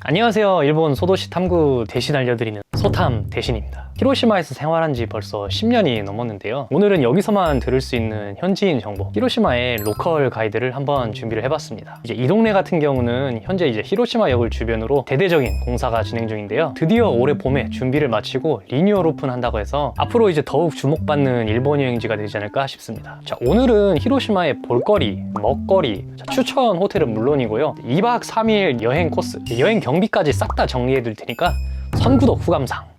안녕하세요. 일본 소도시 탐구 대신 알려드리는 소탐 대신입니다. 히로시마에서 생활한 지 벌써 10년이 넘었는데요. 오늘은 여기서만 들을 수 있는 현지인 정보, 히로시마의 로컬 가이드를 한번 준비를 해봤습니다. 이제 이 동네 같은 경우는 현재 이제 히로시마역을 주변으로 대대적인 공사가 진행 중인데요. 드디어 올해 봄에 준비를 마치고 리뉴얼 오픈한다고 해서 앞으로 이제 더욱 주목받는 일본 여행지가 되지 않을까 싶습니다. 자, 오늘은 히로시마의 볼거리, 먹거리, 추천 호텔은 물론이고요. 2박 3일 여행 코스, 여행 경비까지 싹 다 정리해 드릴 테니까 선구독 후감상.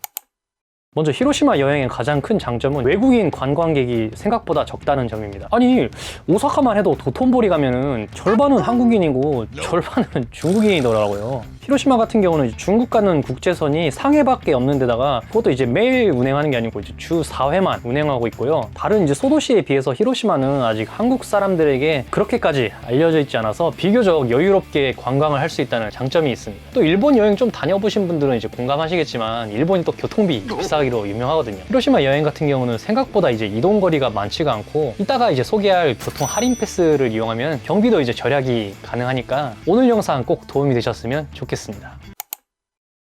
먼저 히로시마 여행의 가장 큰 장점은 외국인 관광객이 생각보다 적다는 점입니다. 아니, 오사카만 해도 도톤보리 가면은 절반은 한국인이고 절반은 중국인이더라고요. 히로시마 같은 경우는 중국 가는 국제선이 상해밖에 없는 데다가 그것도 이제 매일 운행하는 게 아니고 이제 주 4회만 운행하고 있고요. 다른 이제 소도시에 비해서 히로시마는 아직 한국 사람들에게 그렇게까지 알려져 있지 않아서 비교적 여유롭게 관광을 할 수 있다는 장점이 있습니다. 또 일본 여행 좀 다녀보신 분들은 이제 공감하시겠지만 일본이 또 교통비 비싸기로 유명하거든요. 히로시마 여행 같은 경우는 생각보다 이제 이동 거리가 많지가 않고 이따가 이제 소개할 교통 할인 패스를 이용하면 경비도 이제 절약이 가능하니까 오늘 영상 꼭 도움이 되셨으면 좋겠습니다.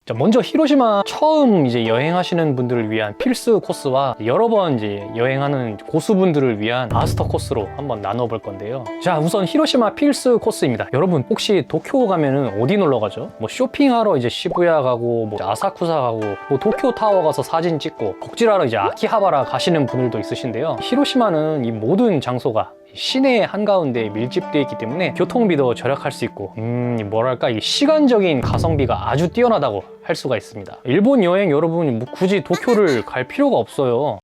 자, 먼저 히로시마 처음 이제 여행하시는 분들을 위한 필수 코스와 여러 번 이제 여행하는 고수분들을 위한 마스터 코스로 한번 나눠볼 건데요. 자, 우선 히로시마 필수 코스입니다. 여러분 혹시 도쿄 가면은 어디 놀러 가죠? 뭐 쇼핑하러 이제 시부야 가고 뭐 아사쿠사 가고 뭐 도쿄 타워 가서 사진 찍고 덕질하러 이제 아키하바라 가시는 분들도 있으신데요. 히로시마는 이 모든 장소가 시내 한가운데 밀집되어 있기 때문에 교통비도 절약할 수 있고 뭐랄까 이 시간적인 가성비가 아주 뛰어나다고 할 수가 있습니다. 일본 여행 여러분이 뭐 굳이 도쿄를 갈 필요가 없어요.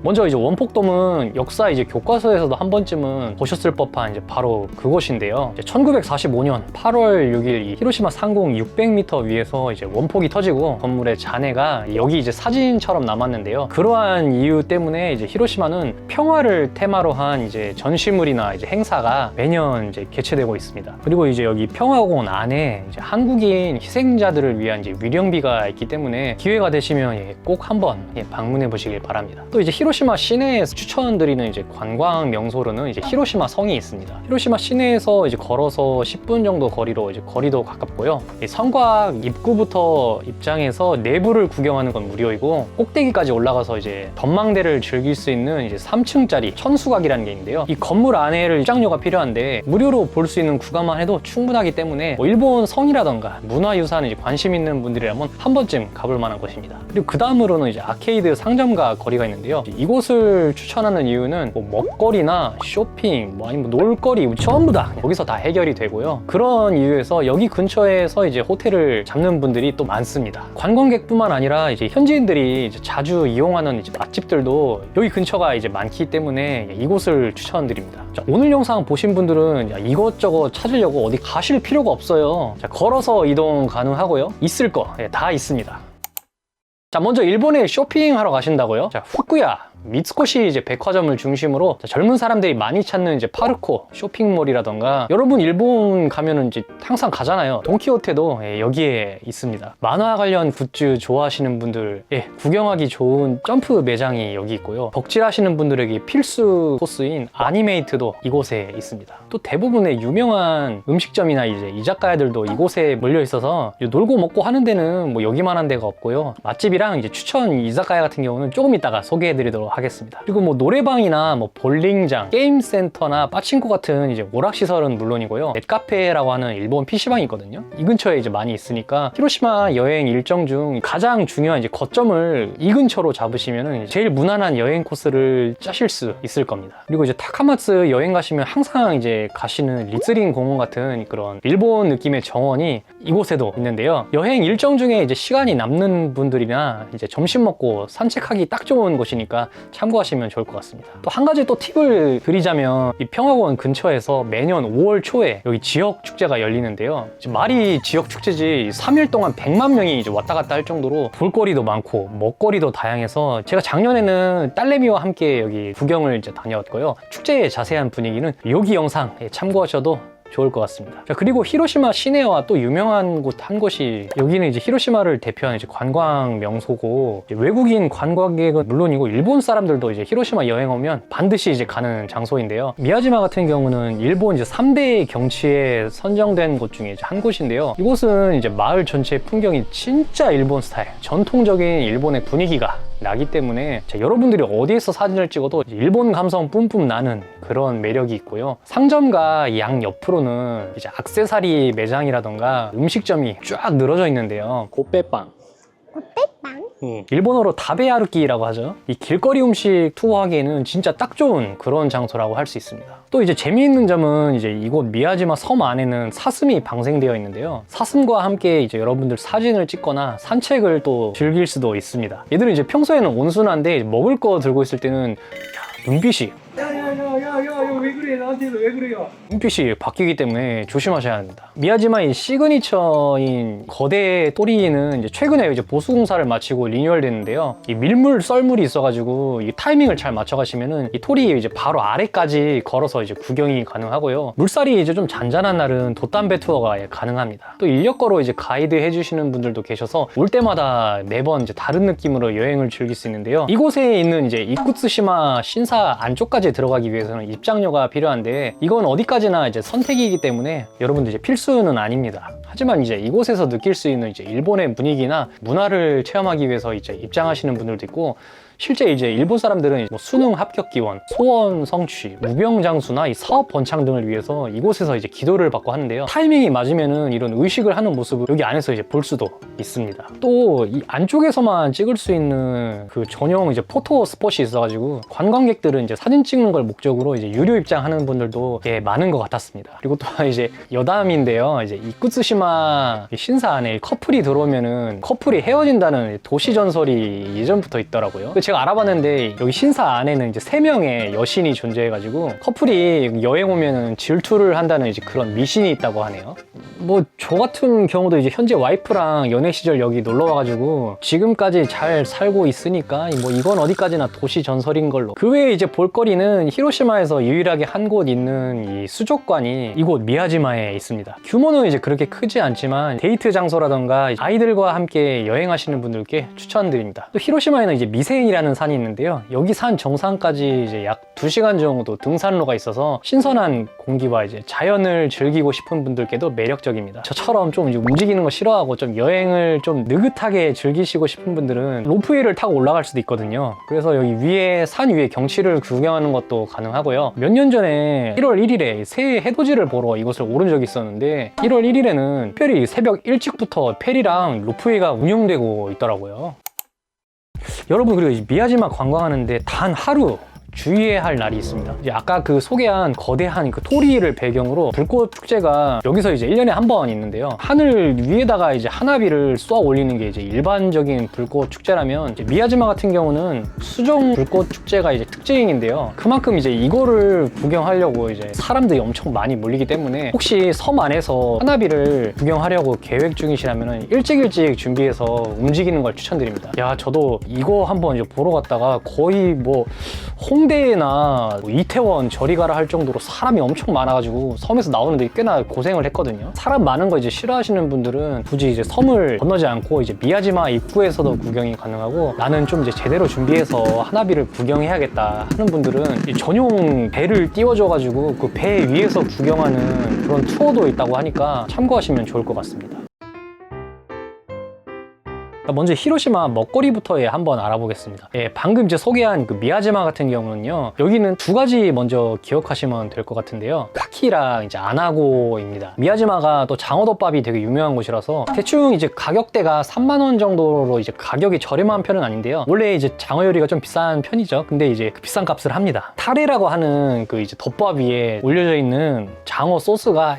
먼저 이제 원폭돔은 역사 이제 교과서에서도 한 번쯤은 보셨을 법한 이제 바로 그곳인데요. 1945년 8월 6일 이 히로시마 상공 600m 위에서 이제 원폭이 터지고 건물의 잔해가 여기 이제 사진처럼 남았는데요. 그러한 이유 때문에 이제 히로시마는 평화를 테마로 한 이제 전시물이나 이제 행사가 매년 이제 개최되고 있습니다. 그리고 이제 여기 평화공원 안에 이제 한국인 희생자들을 위한 이제 위령비가 있기 때문에 기회가 되시면 꼭 한번 방문해 보시길 바랍니다. 또 이제 히로시마 시내에서 추천드리는 이제 관광 명소로는 이제 히로시마 성이 있습니다. 히로시마 시내에서 이제 걸어서 10분 정도 거리로 이제 거리도 가깝고요. 성곽 입구부터 입장해서 내부를 구경하는 건 무료이고 꼭대기까지 올라가서 이제 전망대를 즐길 수 있는 이제 3층짜리 천수각이라는 게 있는데요. 이 건물 안에를 입장료가 필요한데 무료로 볼 수 있는 구간만 해도 충분하기 때문에 뭐 일본 성이라던가 문화유산에 이제 관심 있는 분들이라면 한 번쯤 가볼 만한 곳입니다. 그리고 그 다음으로는 이제 아케이드 상점가 거리가 있는데요. 이곳을 추천하는 이유는 뭐 먹거리나 쇼핑, 뭐 아니면 놀거리 전부 다 여기서 다 해결이 되고요. 그런 이유에서 여기 근처에서 이제 호텔을 잡는 분들이 또 많습니다. 관광객뿐만 아니라 이제 현지인들이 이제 자주 이용하는 이제 맛집들도 여기 근처가 이제 많기 때문에 이곳을 추천드립니다. 자, 오늘 영상 보신 분들은 이것저것 찾으려고 어디 가실 필요가 없어요. 자, 걸어서 이동 가능하고요. 있을 거 다 있습니다. 자, 먼저 일본에 쇼핑하러 가신다고요? 자, 후쿠야 미츠코시 이제 백화점을 중심으로 젊은 사람들이 많이 찾는 이제 파르코 쇼핑몰이라던가 여러분 일본 가면은 이제 항상 가잖아요. 돈키호테도 여기에 있습니다. 만화 관련 굿즈 좋아하시는 분들 구경하기 좋은 점프 매장이 여기 있고요. 덕질하시는 분들에게 필수 코스인 아니메이트도 이곳에 있습니다. 또 대부분의 유명한 음식점이나 이제 이자카야들도 이곳에 몰려 있어서 놀고 먹고 하는 데는 뭐 여기만한 데가 없고요. 맛집이랑 이제 추천 이자카야 같은 경우는 조금 이따가 소개해드리도록 하겠습니다. 그리고 뭐 노래방이나 뭐 볼링장, 게임센터나 빠친코 같은 이제 오락시설은 물론이고요. 넷카페라고 하는 일본 PC방이 있거든요. 이 근처에 이제 많이 있으니까 히로시마 여행 일정 중 가장 중요한 이제 거점을 이 근처로 잡으시면은 제일 무난한 여행 코스를 짜실 수 있을 겁니다. 그리고 이제 타카마츠 여행 가시면 항상 이제 가시는 리츠린 공원 같은 그런 일본 느낌의 정원이 이곳에도 있는데요. 여행 일정 중에 이제 시간이 남는 분들이나 이제 점심 먹고 산책하기 딱 좋은 곳이니까 참고하시면 좋을 것 같습니다. 또 한 가지 또 팁을 드리자면 이 평화공원 근처에서 매년 5월 초에 여기 지역 축제가 열리는데요. 말이 지역 축제지 3일 동안 100만 명이 이제 왔다 갔다 할 정도로 볼거리도 많고 먹거리도 다양해서 제가 작년에는 딸내미와 함께 여기 구경을 이제 다녀왔고요. 축제의 자세한 분위기는 여기 영상 참고하셔도 좋을 것 같습니다. 자, 그리고 히로시마 시내와 또 유명한 곳 한 곳이, 여기는 이제 히로시마를 대표하는 이제 관광 명소고, 이제 외국인 관광객은 물론이고 일본 사람들도 이제 히로시마 여행 오면 반드시 이제 가는 장소인데요. 미야지마 같은 경우는 일본 이제 3대 경치에 선정된 곳 중에 이제 한 곳인데요. 이곳은 이제 마을 전체의 풍경이 진짜 일본 스타일, 전통적인 일본의 분위기가 나기 때문에 여러분들이 어디에서 사진을 찍어도 일본 감성 뿜뿜 나는 그런 매력이 있고요. 상점과 양 옆으로는 이제 액세서리 매장이라던가 음식점이 쫙 늘어져 있는데요. 고빼빵, 일본어로 다베야르키라고 하죠. 이 길거리 음식 투어하기에는 진짜 딱 좋은 그런 장소라고 할 수 있습니다. 또 이제 재미있는 점은 이제 이곳 미야지마 섬 안에는 사슴이 방생되어 있는데요. 사슴과 함께 이제 여러분들 사진을 찍거나 산책을 또 즐길 수도 있습니다. 얘들은 이제 평소에는 온순한데 먹을 거 들고 있을 때는 눈빛이 왜 그래? 나한테 왜 그래요? 눈빛이 바뀌기 때문에 조심하셔야 합니다. 미야지마의 시그니처인 거대 또리는 이제 최근에 이제 보수공사를 마치고 리뉴얼됐는데요. 이 밀물 썰물이 있어가지고 이 타이밍을 잘 맞춰가시면은 이 토리 이제 바로 아래까지 걸어서 이제 구경이 가능하고요. 물살이 이제 좀 잔잔한 날은 돛담배 투어가 가능합니다. 또 인력거로 이제 가이드 해주시는 분들도 계셔서 올 때마다 매번 이제 다른 느낌으로 여행을 즐길 수 있는데요. 이곳에 있는 이제 이쿠츠시마 신사 안쪽까지 들어가기 위해서는 입장료가 필요한데 이건 어디까지나 이제 선택이기 때문에 여러분들 이제 필수는 아닙니다. 하지만 이제 이곳에서 느낄 수 있는 이제 일본의 분위기나 문화를 체험하기 위해서 이제 입장하시는 분들도 있고, 실제 이제 일본 사람들은 뭐 수능 합격 기원, 소원 성취, 무병장수나 이 사업 번창 등을 위해서 이곳에서 이제 기도를 받고 하는데요. 타이밍이 맞으면은 이런 의식을 하는 모습을 여기 안에서 이제 볼 수도 있습니다. 또 이 안쪽에서만 찍을 수 있는 그 전용 이제 포토 스폿이 있어가지고 관광객들은 이제 사진 찍는 걸 목적으로 이제 유료 입장하는 분들도 많은 것 같았습니다. 그리고 또 이제 여담인데요. 이제 이쿠츠시마 신사 안에 커플이 들어오면은 커플이 헤어진다는 도시 전설이 예전부터 있더라고요. 제가 알아봤는데 여기 신사 안에는 이제 3명의 여신이 존재해가지고 커플이 여행 오면은 질투를 한다는 이제 그런 미신이 있다고 하네요. 뭐 저 같은 경우도 이제 현재 와이프랑 연애 시절 여기 놀러 와가지고 지금까지 잘 살고 있으니까 뭐 이건 어디까지나 도시 전설인 걸로. 그 외에 이제 볼거리는 히로시마에서 유일하게 한 곳 있는 이 수족관이 이곳 미야지마에 있습니다. 규모는 이제 그렇게 크지 않지만 데이트 장소라던가 아이들과 함께 여행하시는 분들께 추천드립니다. 또 히로시마에는 이제 미세인이라는 산이 있는데요. 여기 산 정상까지 이제 약 2시간 정도 등산로가 있어서 신선한 공기와 이제 자연을 즐기고 싶은 분들께도 매력적입니다. 저처럼 좀 움직이는 거 싫어하고 좀 여행을 좀 느긋하게 즐기시고 싶은 분들은 로프웨이를 타고 올라갈 수도 있거든요. 그래서 여기 위에 산 위에 경치를 구경하는 것도 가능하고요. 몇 년 전에 1월 1일에 새해 해돋이를 보러 이곳을 오른 적이 있었는데 1월 1일에는 특별히 새벽 일찍부터 페리랑 로프웨이가 운영되고 있더라고요. 여러분, 그리고 미야지마 관광하는데 단 하루 주의해야 할 날이 있습니다. 이제 아까 그 소개한 거대한 그 토리를 배경으로 불꽃 축제가 여기서 이제 1년에 한 번 있는데요. 하늘 위에다가 이제 하나비를 쏘아 올리는 게 이제 일반적인 불꽃 축제라면, 이제 미야지마 같은 경우는 수종 불꽃 축제가 이제 특징인데요. 그만큼 이제 이거를 구경하려고 이제 사람들이 엄청 많이 몰리기 때문에 혹시 섬 안에서 하나비를 구경하려고 계획 중이시라면 일찍 준비해서 움직이는 걸 추천드립니다. 야, 저도 이거 한번 이제 보러 갔다가 거의 뭐 홍대나 뭐 이태원 저리 가라 할 정도로 사람이 엄청 많아가지고 섬에서 나오는데 꽤나 고생을 했거든요. 사람 많은 거 이제 싫어하시는 분들은 굳이 이제 섬을 건너지 않고 이제 미야지마 입구에서도 구경이 가능하고, 나는 좀 이제 제대로 준비해서 하나비를 구경해야겠다 하는 분들은 이 전용 배를 띄워줘가지고 그 배 위에서 구경하는 그런 투어도 있다고 하니까 참고하시면 좋을 것 같습니다. 먼저 히로시마 먹거리부터 한번 알아보겠습니다. 방금 이제 소개한 그 미야지마 같은 경우는요, 여기는 2가지 먼저 기억하시면 될 것 같은데요. 카키랑 이제 아나고입니다. 미야지마가 또 장어덮밥이 되게 유명한 곳이라서 대충 이제 가격대가 3만 원 정도로 이제 가격이 저렴한 편은 아닌데요. 원래 이제 장어 요리가 좀 비싼 편이죠. 근데 이제 그 비싼 값을 합니다. 타레라고 하는 그 이제 덮밥 위에 올려져 있는 장어 소스가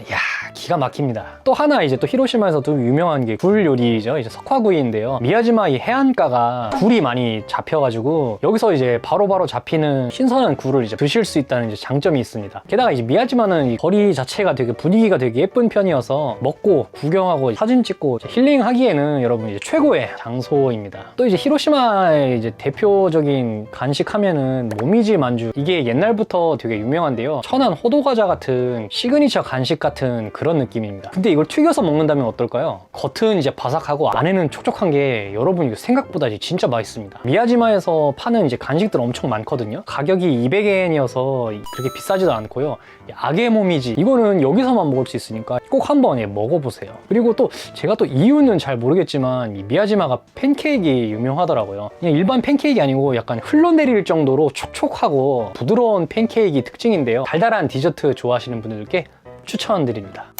기가 막힙니다. 또 하나 이제 또 히로시마에서 도 유명한 게 굴 요리죠. 이제 석화구이인데요. 있는데요. 미야지마 이 해안가가 굴이 많이 잡혀가지고 여기서 이제 바로바로 잡히는 신선한 굴을 이제 드실 수 있다는 이제 장점이 있습니다. 게다가 이제 미야지마는 이 거리 자체가 되게 분위기가 되게 예쁜 편이어서 먹고 구경하고 사진 찍고 힐링하기에는 여러분 이제 최고의 장소입니다. 또 이제 히로시마의 이제 대표적인 간식 하면은 모미지 만주, 이게 옛날부터 되게 유명한데요. 천안 호두과자 같은 시그니처 간식 같은 그런 느낌입니다. 근데 이걸 튀겨서 먹는다면 어떨까요? 겉은 이제 바삭하고 안에는 촉촉한 게 여러분 이거 생각보다 진짜 맛있습니다. 미야지마에서 파는 이제 간식들 엄청 많거든요. 가격이 200엔이어서 그렇게 비싸지도 않고요. 아게 모미지, 이거는 여기서만 먹을 수 있으니까 꼭 한번 먹어보세요. 그리고 또 제가 또 이유는 잘 모르겠지만 이 미야지마가 팬케이크 유명하더라고요. 그냥 일반 팬케이크 아니고 약간 흘러내릴 정도로 촉촉하고 부드러운 팬케이크 특징인데요. 달달한 디저트 좋아하시는 분들께 추천드립니다.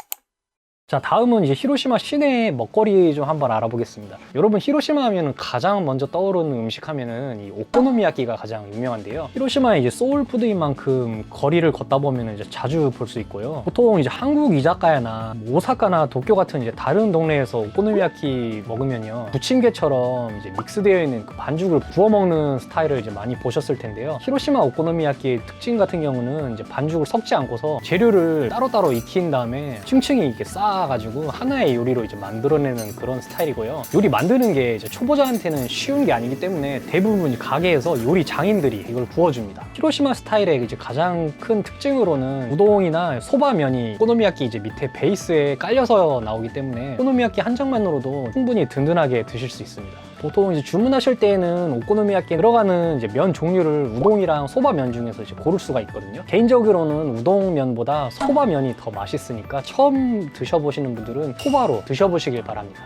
자, 다음은 이제 히로시마 시내 먹거리 좀 한번 알아보겠습니다. 여러분, 히로시마 하면은 가장 먼저 떠오르는 음식 하면은 이 오코노미야끼가 가장 유명한데요. 히로시마의 이제 소울푸드인 만큼 거리를 걷다 보면은 이제 자주 볼 수 있고요. 보통 이제 한국 이자카야나 오사카나 도쿄 같은 이제 다른 동네에서 오코노미야끼 먹으면요, 부침개처럼 이제 믹스되어 있는 그 반죽을 구워 먹는 스타일을 이제 많이 보셨을 텐데요. 히로시마 오코노미야끼의 특징 같은 경우는 이제 반죽을 섞지 않고서 재료를 따로따로 익힌 다음에 층층이 이렇게 가지고 하나의 요리로 이제 만들어내는 그런 스타일이고요. 요리 만드는 게 이제 초보자한테는 쉬운 게 아니기 때문에 대부분 가게에서 요리 장인들이 이걸 구워줍니다. 히로시마 스타일의 이제 가장 큰 특징으로는 우동이나 소바면이 오코노미야끼 이제 밑에 베이스에 깔려서 나오기 때문에 오코노미야끼 한 장만으로도 충분히 든든하게 드실 수 있습니다. 보통 이제 주문하실 때에는 오코노미야끼에 들어가는 이제 면 종류를 우동이랑 소바면 중에서 이제 고를 수가 있거든요. 개인적으로는 우동면보다 소바면이 더 맛있으니까 처음 드셔보시는 분들은 소바로 드셔보시길 바랍니다.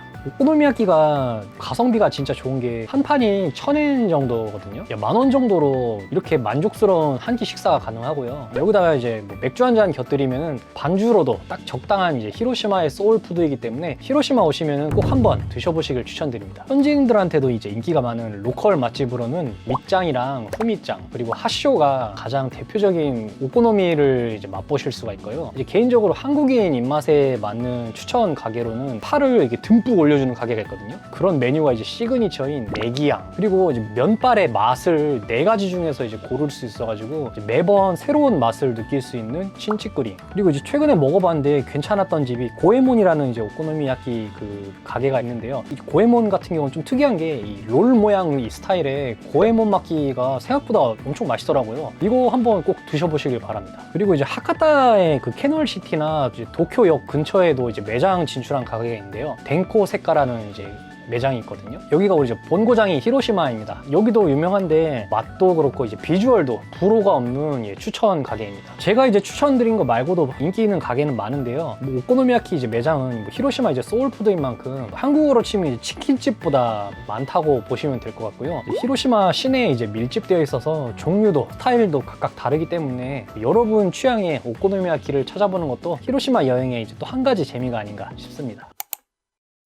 오코노미야끼가 가성비가 진짜 좋은 게 한 판이 1000엔 정도거든요. 10,000원 정도로 이렇게 만족스러운 한 끼 식사가 가능하고요. 여기다가 이제 뭐 맥주 한 잔 곁들이면은 반주로도 딱 적당한 이제 히로시마의 소울푸드이기 때문에 히로시마 오시면은 꼭 한번 드셔보시길 추천드립니다. 현지인들한테도 이제 인기가 많은 로컬 맛집으로는 밑장이랑 후미짱 그리고 핫쇼가 가장 대표적인 오코노미를 이제 맛보실 수가 있고요. 이제 개인적으로 한국인 입맛에 맞는 추천 가게로는 파를 이렇게 듬뿍 올려주는 가게가 있거든요. 그런 메뉴가 이제 시그니처인 내기양, 그리고 이제 면발의 맛을 4가지 중에서 이제 고를 수 있어가지고 이제 매번 새로운 맛을 느낄 수 있는 친치꾸리. 그리고 이제 최근에 먹어봤는데 괜찮았던 집이 고에몬이라는 이제 오코노미야끼 그 가게가 있는데요. 이 고에몬 같은 경우는 좀 특이한 게 이 롤 모양 이 스타일의 고에몬 막기가 생각보다 엄청 맛있더라고요. 이거 한번 꼭 드셔보시길 바랍니다. 그리고 이제 하카타의 그 캐널시티나 이제 도쿄역 근처에도 이제 매장 진출한 가게가 있는데요. 덴코 색가라는 이제 매장이 있거든요. 여기가 우리 이제 본고장이 히로시마입니다. 여기도 유명한데 맛도 그렇고 이제 비주얼도 불호가 없는 추천 가게입니다. 제가 이제 추천드린 거 말고도 인기 있는 가게는 많은데요. 뭐 오코노미야끼 이제 매장은 뭐 히로시마 이제 소울푸드인 만큼 한국어로 치면 이제 치킨집보다 많다고 보시면 될 것 같고요. 히로시마 시내에 이제 밀집되어 있어서 종류도 스타일도 각각 다르기 때문에 여러분 취향의 오코노미야끼를 찾아보는 것도 히로시마 여행의 이제 또 한 가지 재미가 아닌가 싶습니다.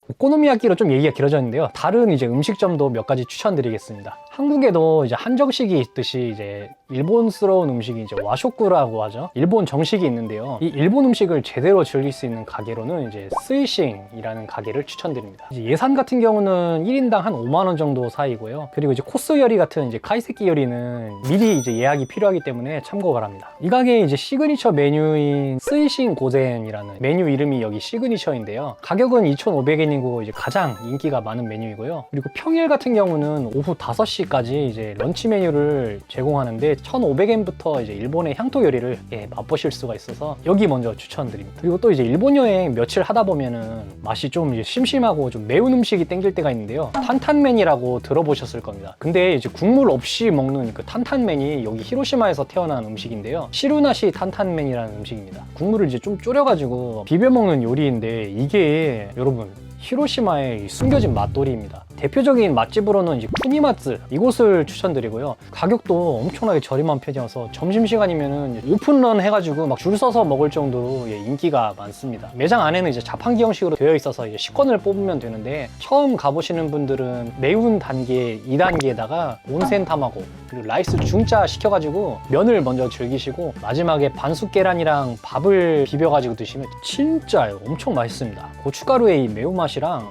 오코노미야끼로 좀 얘기가 길어졌는데요. 다른 이제 음식점도 몇 가지 추천드리겠습니다. 한국에도 이제 한정식이 있듯이 이제 일본스러운 음식이 이제 와쇼쿠라고 하죠. 일본 정식이 있는데요. 이 일본 음식을 제대로 즐길 수 있는 가게로는 이제 스이싱이라는 가게를 추천드립니다. 이제 예산 같은 경우는 1인당 한 5만 원 정도 사이고요. 그리고 이제 코스 요리 같은 이제 카이세키 요리는 미리 이제 예약이 필요하기 때문에 참고 바랍니다. 이 가게의 이제 시그니처 메뉴인 스이싱 고젠이라는 메뉴 이름이 여기 시그니처인데요. 가격은 2,500엔이고 이제 가장 인기가 많은 메뉴이고요. 그리고 평일 같은 경우는 오후 5시까지 이제 런치 메뉴를 제공하는데 1,500엔부터 이제 일본의 향토 요리를 맛보실 수가 있어서 여기 먼저 추천드립니다. 그리고 또 이제 일본 여행 며칠 하다 보면은 맛이 좀 이제 심심하고 좀 매운 음식이 땡길 때가 있는데요. 탄탄맨이라고 들어보셨을 겁니다. 근데 이제 국물 없이 먹는 그 탄탄맨이 여기 히로시마에서 태어난 음식인데요. 시루나시 탄탄맨이라는 음식입니다. 국물을 이제 좀 졸여가지고 비벼 먹는 요리인데 이게 여러분 히로시마의 숨겨진 맛돌이입니다. 대표적인 맛집으로는 이제 쿠니마츠 이곳을 추천드리고요. 가격도 엄청나게 저렴한 편이어서 점심시간이면은 오픈런 해가지고 막 줄 서서 먹을 정도로 인기가 많습니다. 매장 안에는 이제 자판기 형식으로 되어 있어서 이제 식권을 뽑으면 되는데 처음 가보시는 분들은 매운 단계 2단계에다가 온센 타마고 그리고 라이스 중짜 시켜가지고 면을 먼저 즐기시고 마지막에 반숙 계란이랑 밥을 비벼가지고 드시면 진짜 엄청 맛있습니다. 고춧가루의 이 매운맛이랑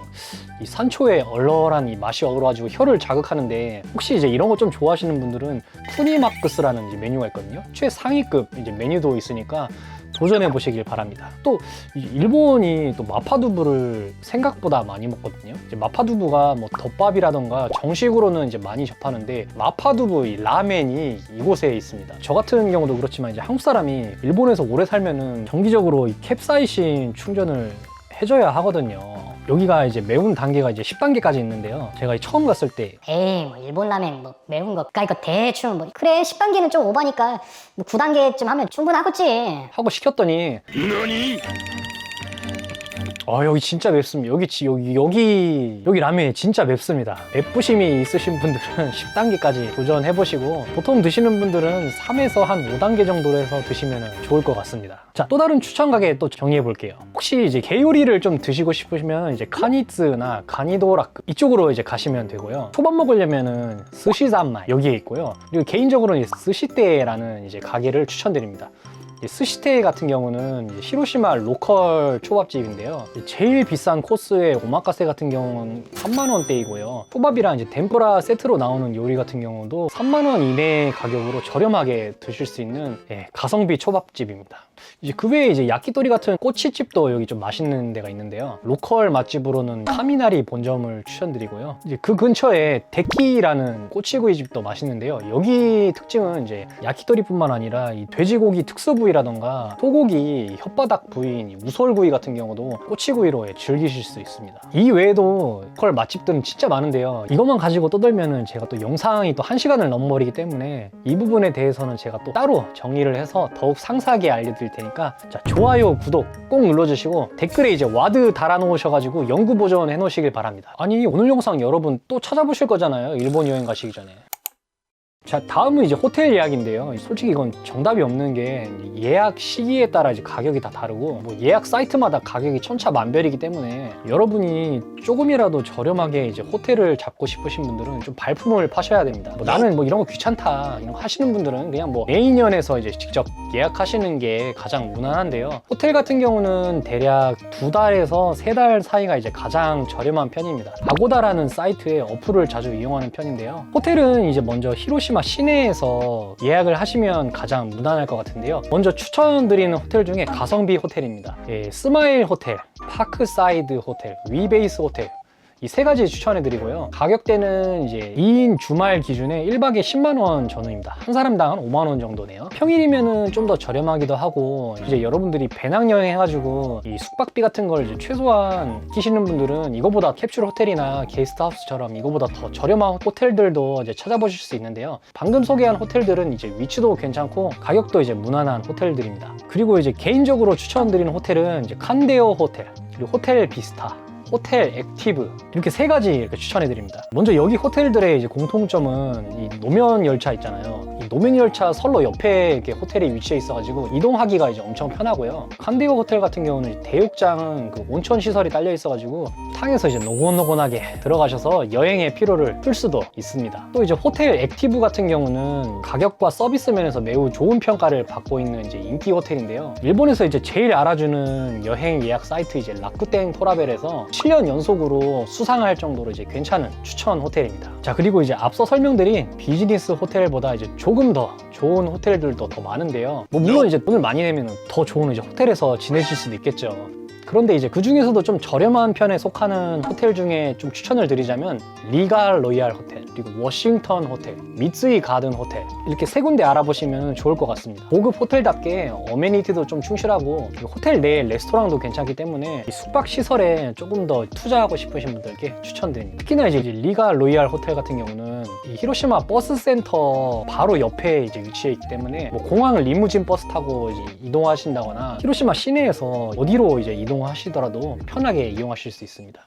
이 산초의 얼얼한 달달한 이 맛이 어우러가지고 혀를 자극하는데, 혹시 이제 이런 거 좀 좋아하시는 분들은 쿠니마크스라는 이제 메뉴가 있거든요. 최상위급 이제 메뉴도 있으니까 도전해 보시길 바랍니다. 또 일본이 또 마파두부를 생각보다 많이 먹거든요. 이제 마파두부가 뭐 덮밥이라던가 정식으로는 이제 많이 접하는데, 마파두부 이 라멘이 이곳에 있습니다. 저 같은 경우도 그렇지만 이제 한국 사람이 일본에서 오래 살면은 정기적으로 이 캡사이신 충전을 해줘야 하거든요. 여기가 이제 매운 단계가 이제 10단계까지 있는데요. 제가 처음 갔을 때 에이 뭐 일본 라면 뭐 매운 거 그러니까 대충 뭐 그래 10단계는 좀 오바니까 뭐 9단계쯤 하면 충분하겠지 하고 시켰더니 여기 진짜 맵습니다. 여기 라면이 진짜 맵습니다. 맵부심이 있으신 분들은 10단계까지 도전해보시고, 보통 드시는 분들은 3에서 한 5단계 정도로 해서 드시면 좋을 것 같습니다. 자, 또 다른 추천 가게 또 정리해볼게요. 혹시 이제 게 요리를 좀 드시고 싶으시면 이제 카니츠나 가니도라크 이쪽으로 이제 가시면 되고요. 초밥 먹으려면은 스시잔마 여기에 있고요. 그리고 개인적으로는 스시떼라는 이제 가게를 추천드립니다. 스시테 같은 경우는 히로시마 로컬 초밥집인데요. 제일 비싼 코스의 오마카세 같은 경우는 3만원대이고요. 초밥이랑 이제 덴푸라 세트로 나오는 요리 같은 경우도 3만원 이내 가격으로 저렴하게 드실 수 있는 가성비 초밥집입니다. 이제 그 외에 이제 야키토리 같은 꼬치집도 여기 좀 맛있는 데가 있는데요. 로컬 맛집으로는 카미나리 본점을 추천드리고요. 이제 그 근처에 데키라는 꼬치구이집도 맛있는데요. 여기 특징은 이제 야키토리뿐만 아니라 이 돼지고기 특수 부위라던가 소고기 혓바닥 부위인 이 무솔구이 같은 경우도 꼬치구이로 즐기실 수 있습니다. 이 외에도 로컬 맛집들은 진짜 많은데요. 이것만 가지고 떠들면은 제가 또 영상이 또 1시간을 넘어버리기 때문에 이 부분에 대해서는 제가 또 따로 정리를 해서 더욱 상세하게 알려드릴 테니까, 자, 좋아요, 구독 꼭 눌러주시고 댓글에 이제 와드 달아놓으셔가지고 연구 보존 해놓으시길 바랍니다. 아니, 오늘 영상 여러분 또 찾아보실 거잖아요. 일본 여행 가시기 전에. 자, 다음은 이제 호텔 예약인데요. 솔직히 이건 정답이 없는 게 예약 시기에 따라 이제 가격이 다 다르고, 뭐 예약 사이트마다 가격이 천차만별이기 때문에 여러분이 조금이라도 저렴하게 이제 호텔을 잡고 싶으신 분들은 좀 발품을 파셔야 됩니다. 뭐 나는 뭐 이런 거 귀찮다 이런 거 하시는 분들은 그냥 뭐 메인연에서 이제 직접 예약하시는 게 가장 무난한데요. 호텔 같은 경우는 대략 2달에서 3달 사이가 이제 가장 저렴한 편입니다. 아고다라는 사이트의 어플을 자주 이용하는 편인데요. 호텔은 이제 먼저 히로시마 시내에서 예약을 하시면 가장 무난할 것 같은데요. 먼저 추천드리는 호텔 중에 가성비 호텔입니다. 스마일 호텔, 파크사이드 호텔, 위베이스 호텔, 이 세 가지 추천해드리고요. 가격대는 이제 2인 주말 기준에 1박에 10만원 전후입니다. 한 사람당 한 5만원 정도네요. 평일이면은 좀 더 저렴하기도 하고, 이제 여러분들이 배낭여행 해가지고 이 숙박비 같은 걸 이제 최소한 끼시는 분들은 이거보다 캡슐 호텔이나 게스트하우스처럼 이거보다 더 저렴한 호텔들도 이제 찾아보실 수 있는데요. 방금 소개한 호텔들은 이제 위치도 괜찮고 가격도 이제 무난한 호텔들입니다. 그리고 이제 개인적으로 추천드리는 호텔은 이제 칸데오 호텔, 그리고 호텔 비스타, 호텔 액티브, 이렇게 세 가지 이렇게 추천해드립니다. 먼저 여기 호텔들의 이제 공통점은 이 노면 열차 있잖아요. 이 노면 열차 선로 옆에 이렇게 호텔이 위치해 있어가지고 이동하기가 이제 엄청 편하고요. 칸디오 호텔 같은 경우는 대육장 그 온천 시설이 딸려 있어가지고 탕에서 이제 노곤노곤하게 들어가셔서 여행의 피로를 풀 수도 있습니다. 또 이제 호텔 액티브 같은 경우는 가격과 서비스 면에서 매우 좋은 평가를 받고 있는 이제 인기 호텔인데요. 일본에서 이제 제일 알아주는 여행 예약 사이트 이제 라쿠텐 토라벨에서 7년 연속으로 수상할 정도로 이제 괜찮은 추천 호텔입니다. 자, 그리고 이제 앞서 설명드린 비즈니스 호텔보다 이제 조금 더 좋은 호텔들도 더 많은데요. 뭐 물론 이제 돈을 많이 내면 더 좋은 이제 호텔에서 지내실 수도 있겠죠. 그런데 이제 그 중에서도 좀 저렴한 편에 속하는 호텔 중에 좀 추천을 드리자면 리갈 로얄 호텔, 그리고 워싱턴 호텔, 미쓰이 가든 호텔, 이렇게 세 군데 알아보시면 좋을 것 같습니다. 고급 호텔답게 어메니티도 좀 충실하고 호텔 내 레스토랑도 괜찮기 때문에 숙박 시설에 조금 더 투자하고 싶으신 분들께 추천드립니다. 특히나 이제 리갈 로얄 호텔 같은 경우는 이 히로시마 버스 센터 바로 옆에 이제 위치해 있기 때문에 뭐 공항을 리무진 버스 타고 이제 이동하신다거나 히로시마 시내에서 어디로 이제 이동하시더라도 편하게 이용하실 수 있습니다.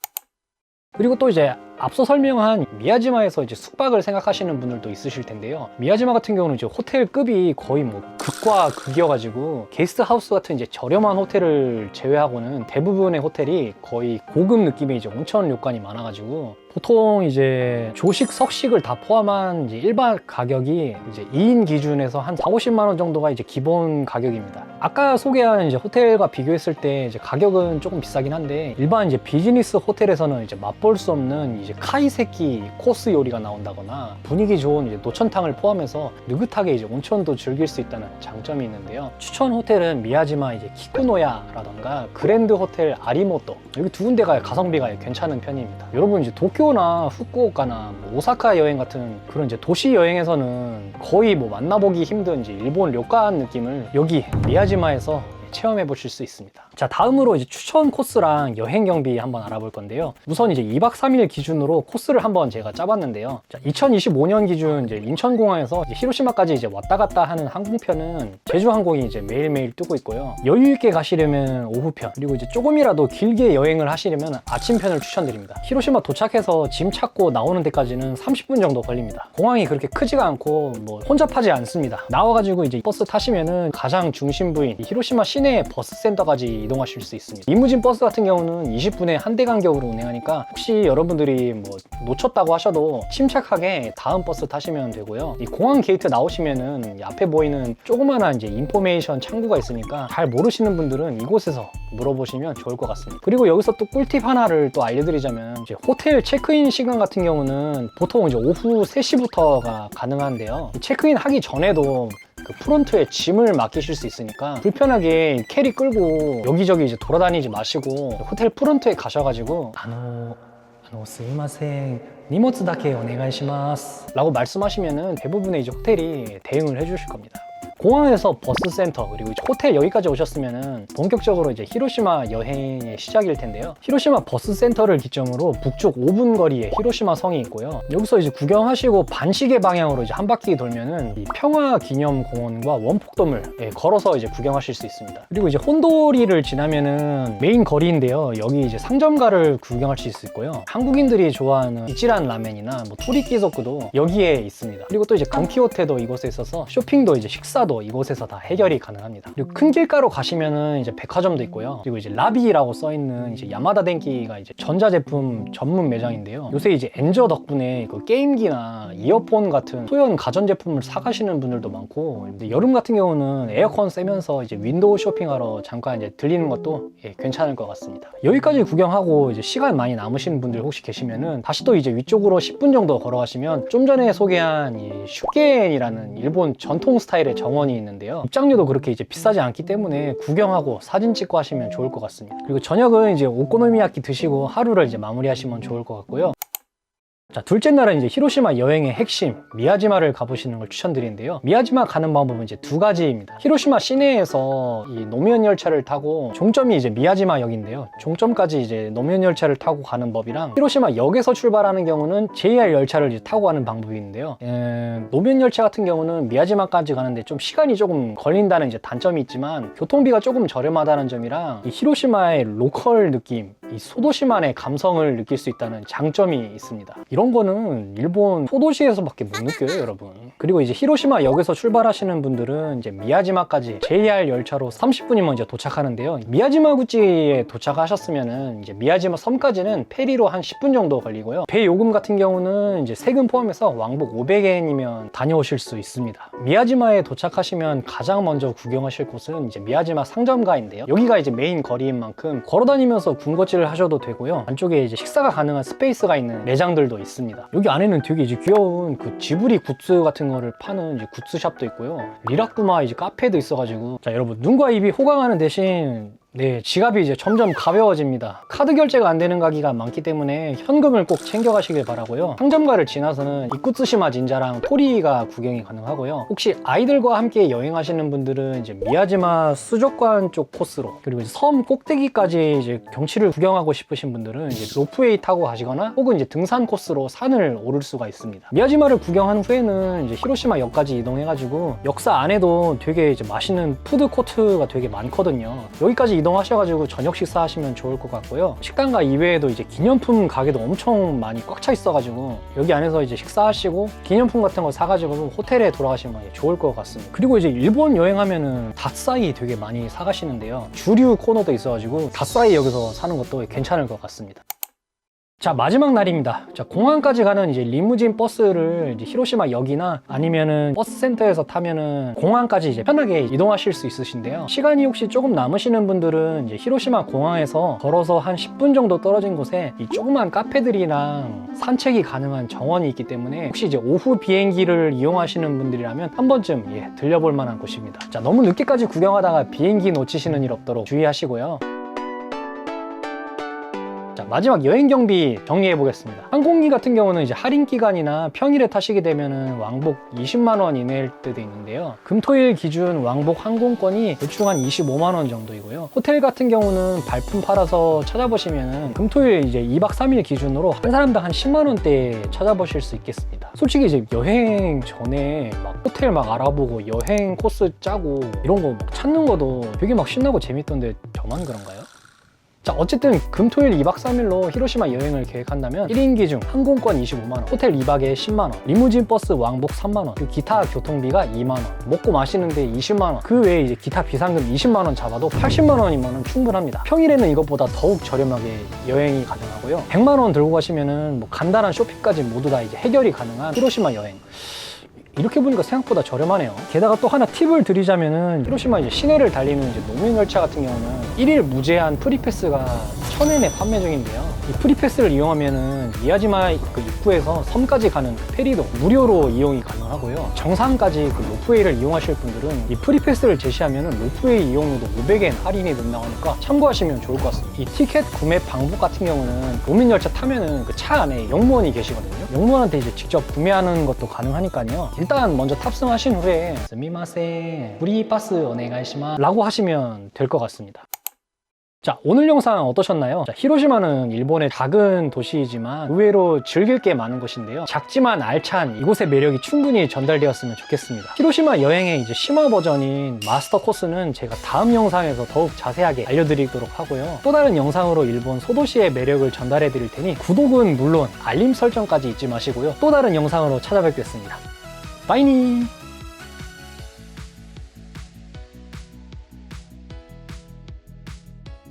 그리고 또 이제 앞서 설명한 미야지마에서 이제 숙박을 생각하시는 분들도 있으실 텐데요. 미야지마 같은 경우는 이제 호텔급이 거의 뭐 극과 극이어가지고 게스트하우스 같은 이제 저렴한 호텔을 제외하고는 대부분의 호텔이 거의 고급 느낌의 이제 온천旅館이 많아가지고 보통 이제 조식, 석식을 다 포함한 이제 일반 가격이 이제 2인 기준에서 한 40~50만 원 정도가 이제 기본 가격입니다. 아까 소개한 이제 호텔과 비교했을 때 이제 가격은 조금 비싸긴 한데 일반 이제 비즈니스 호텔에서는 이제 맛볼 수 없는 이 이제 카이세키 코스 요리가 나온다거나 분위기 좋은 이제 노천탕을 포함해서 느긋하게 이제 온천도 즐길 수 있다는 장점이 있는데요. 추천 호텔은 미야지마 이제 키쿠노야라던가 그랜드 호텔 아리모토, 여기 두 군데가 가성비가 괜찮은 편입니다. 여러분 이제 도쿄나 후쿠오카나 뭐 오사카 여행 같은 그런 이제 도시 여행에서는 거의 뭐 만나보기 힘든 이제 일본 료칸 느낌을 여기 미야지마에서 체험해 보실 수 있습니다. 자, 다음으로 이제 추천 코스랑 여행 경비 한번 알아볼 건데요. 우선 이제 2박 3일 기준으로 코스를 한번 제가 짜봤는데요. 자, 2025년 기준 이제 인천공항에서 이제 히로시마까지 이제 왔다 갔다 하는 항공편은 제주항공이 이제 매일매일 뜨고 있고요. 여유 있게 가시려면 오후편, 그리고 이제 조금이라도 길게 여행을 하시려면 아침편을 추천드립니다. 히로시마 도착해서 짐 찾고 나오는 데까지는 30분 정도 걸립니다. 공항이 그렇게 크지가 않고 뭐 혼잡하지 않습니다. 나와가지고 이제 버스 타시면은 가장 중심부인 히로시마 시내 버스센터까지 이동하실 수 있습니다. 리무진 버스 같은 경우는 20분에 한 대 간격으로 운행하니까 혹시 여러분들이 뭐 놓쳤다고 하셔도 침착하게 다음 버스 타시면 되고요. 이 공항 게이트 나오시면은 이 앞에 보이는 조그마한 이제 인포메이션 창구가 있으니까 잘 모르시는 분들은 이곳에서 물어보시면 좋을 것 같습니다. 그리고 여기서 또 꿀팁 하나를 또 알려드리자면 이제 호텔 체크인 시간 같은 경우는 보통 이제 오후 3시부터가 가능한데요. 체크인 하기 전에도 그 프론트에 짐을 맡기실 수 있으니까 불편하게 캐리 끌고 여기저기 이제 돌아다니지 마시고 호텔 프론트에 가셔가지고 스미마셍 니모츠 다케 오네가이시마스 라고 말씀하시면은 대부분의 이제 호텔이 대응을 해주실 겁니다. 공항에서 버스센터 그리고 이제 호텔 여기까지 오셨으면은 본격적으로 이제 히로시마 여행의 시작일 텐데요. 히로시마 버스센터를 기점으로 북쪽 5분 거리에 히로시마 성이 있고요. 여기서 이제 구경하시고 반시계 방향으로 이제 한 바퀴 돌면은 이 평화기념공원과 원폭돔을 걸어서 이제 구경하실 수 있습니다. 그리고 이제 혼도리를 지나면은 메인 거리인데요. 여기 이제 상점가를 구경할 수 있고요. 한국인들이 좋아하는 이치란 라멘이나 뭐 토리키소쿠도 여기에 있습니다. 그리고 또 이제 건키호테도 이곳에 있어서 쇼핑도 이제 식사도 이곳에서 다 해결이 가능합니다. 그리고 큰 길가로 가시면은 이제 백화점도 있고요. 그리고 이제 라비라고 써있는 이제 야마다 덴키가 이제 전자제품 전문 매장인데요. 요새 이제 엔저 덕분에 그 게임기나 이어폰 같은 소형 가전제품을 사가시는 분들도 많고, 근데 여름 같은 경우는 에어컨 쐬면서 이제 윈도우 쇼핑하러 잠깐 이제 들리는 것도 괜찮을 것 같습니다. 여기까지 구경하고 이제 시간 많이 남으시는 분들 혹시 계시면은 다시 또 이제 위쪽으로 10분 정도 걸어가시면 좀 전에 소개한 이 슈겐이라는 일본 전통 스타일의 정원이 있는데요. 입장료도 그렇게 이제 비싸지 않기 때문에 구경하고 사진 찍고 하시면 좋을 것 같습니다. 그리고 저녁은 이제 오코노미야키 드시고 하루를 이제 마무리하시면 좋을 것 같고요. 자, 둘째 날은 이제 히로시마 여행의 핵심 미야지마를 가보시는 걸 추천드리는데요. 미야지마 가는 방법은 이제 두 가지입니다. 히로시마 시내에서 이 노면 열차를 타고 종점이 이제 미야지마역인데요. 종점까지 이제 노면 열차를 타고 가는 법이랑 히로시마 역에서 출발하는 경우는 JR 열차를 이제 타고 가는 방법이 있는데요. 노면 열차 같은 경우는 미야지마까지 가는데 좀 시간이 조금 걸린다는 이제 단점이 있지만 교통비가 조금 저렴하다는 점이랑 이 히로시마의 로컬 느낌, 이 소도시만의 감성을 느낄 수 있다는 장점이 있습니다. 이런 거는 일본 소도시에서밖에 못 느껴요, 여러분. 그리고 이제 히로시마 역에서 출발하시는 분들은 이제 미야지마까지 JR 열차로 30분이면 이제 도착하는데요. 미야지마구치에 도착하셨으면은 이제 미야지마 섬까지는 페리로 한 10분 정도 걸리고요. 배 요금 같은 경우는 이제 세금 포함해서 왕복 500엔이면 다녀오실 수 있습니다. 미야지마에 도착하시면 가장 먼저 구경하실 곳은 이제 미야지마 상점가인데요. 여기가 이제 메인 거리인 만큼 걸어다니면서 군것질을 하셔도 되고요. 안쪽에 이제 식사가 가능한 스페이스가 있는 매장들도 있습니다. 여기 안에는 되게 이제 귀여운 그 지브리 굿즈 같은 거를 파는 이제 굿즈샵도 있고요. 리라쿠마 이제 카페도 있어가지고, 자, 여러분, 눈과 입이 호강하는 대신 지갑이 이제 점점 가벼워집니다. 카드 결제가 안 되는 가게가 많기 때문에 현금을 꼭 챙겨가시길 바라고요. 상점가를 지나서는 이쿠츠시마 진자랑 토리가 구경이 가능하고요. 혹시 아이들과 함께 여행하시는 분들은 이제 미야지마 수족관 쪽 코스로, 그리고 이제 섬 꼭대기까지 이제 경치를 구경하고 싶으신 분들은 이제 로프웨이 타고 가시거나 혹은 이제 등산 코스로 산을 오를 수가 있습니다. 미야지마를 구경한 후에는 이제 히로시마 역까지 이동해가지고 역사 안에도 되게 이제 맛있는 푸드 코트가 되게 많거든요. 여기까지 이동하셔가지고 저녁 식사하시면 좋을 것 같고요. 식당가 이외에도 이제 기념품 가게도 엄청 많이 꽉 차 있어가지고 여기 안에서 이제 식사하시고 기념품 같은 거 사가지고 호텔에 돌아가시면 좋을 것 같습니다. 그리고 이제 일본 여행하면은 닷사이 되게 많이 사가시는데요. 주류 코너도 있어가지고 닷사이 여기서 사는 것도 괜찮을 것 같습니다. 자, 마지막 날입니다. 자, 공항까지 가는 이제 리무진 버스를 이제 히로시마 역이나 아니면은 버스 센터에서 타면은 공항까지 이제 편하게 이동하실 수 있으신데요. 시간이 혹시 조금 남으시는 분들은 이제 히로시마 공항에서 걸어서 한 10분 정도 떨어진 곳에 이 조그만 카페들이랑 산책이 가능한 정원이 있기 때문에 혹시 이제 오후 비행기를 이용하시는 분들이라면 한 번쯤 들려볼 만한 곳입니다. 자, 너무 늦게까지 구경하다가 비행기 놓치시는 일 없도록 주의하시고요. 자, 마지막 여행 경비 정리해 보겠습니다. 항공기 같은 경우는 이제 할인 기간이나 평일에 타시게 되면은 왕복 20만 원 이내일 때도 있는데요. 금토일 기준 왕복 항공권이 대충 한 25만 원 정도이고요. 호텔 같은 경우는 발품 팔아서 찾아보시면은 금토일 이제 2박 3일 기준으로 한 사람당 한 10만 원대에 찾아보실 수 있겠습니다. 솔직히 이제 여행 전에 막 호텔 막 알아보고 여행 코스 짜고 이런 거 막 찾는 것도 되게 막 신나고 재밌던데 저만 그런가요? 자, 어쨌든 금토일 2박 3일로 히로시마 여행을 계획한다면 1인 기준 항공권 25만원, 호텔 2박에 10만원, 리무진 버스 왕복 3만원, 그리고 기타 교통비가 2만원, 먹고 마시는데 20만원, 그 외에 이제 기타 비상금 20만원 잡아도 80만원이면 충분합니다. 평일에는 이것보다 더욱 저렴하게 여행이 가능하고요. 100만원 들고 가시면은 뭐 간단한 쇼핑까지 모두 다 이제 해결이 가능한 히로시마 여행. 이렇게 보니까 생각보다 저렴하네요. 게다가 또 하나 팁을 드리자면은 히로시마 이제 시내를 달리는 이제 노면 열차 같은 경우는 1일 무제한 프리패스가 1000엔에 판매 중인데요. 이 프리패스를 이용하면은 미야지마 그 입구에서 섬까지 가는 그 페리도 무료로 이용이 가능하고요. 정상까지 그 로프웨이를 이용하실 분들은 이 프리패스를 제시하면은 로프웨이 이용료도 500엔 할인이 된다고 하니까 참고하시면 좋을 것 같습니다. 이 티켓 구매 방법 같은 경우는 노면 열차 타면은 그 차 안에 영무원이 계시거든요. 영무원한테 이제 직접 구매하는 것도 가능하니까요. 일단 먼저 탑승하신 후에 스미마세 프리파스 오네가이시마 라고 하시면 될 것 같습니다. 자, 오늘 영상 어떠셨나요? 자, 히로시마는 일본의 작은 도시이지만 의외로 즐길 게 많은 곳인데요. 작지만 알찬 이곳의 매력이 충분히 전달되었으면 좋겠습니다. 히로시마 여행의 이제 심화 버전인 마스터 코스는 제가 다음 영상에서 더욱 자세하게 알려드리도록 하고요. 또 다른 영상으로 일본 소도시의 매력을 전달해 드릴 테니 구독은 물론 알림 설정까지 잊지 마시고요. 또 다른 영상으로 찾아뵙겠습니다. 바이니!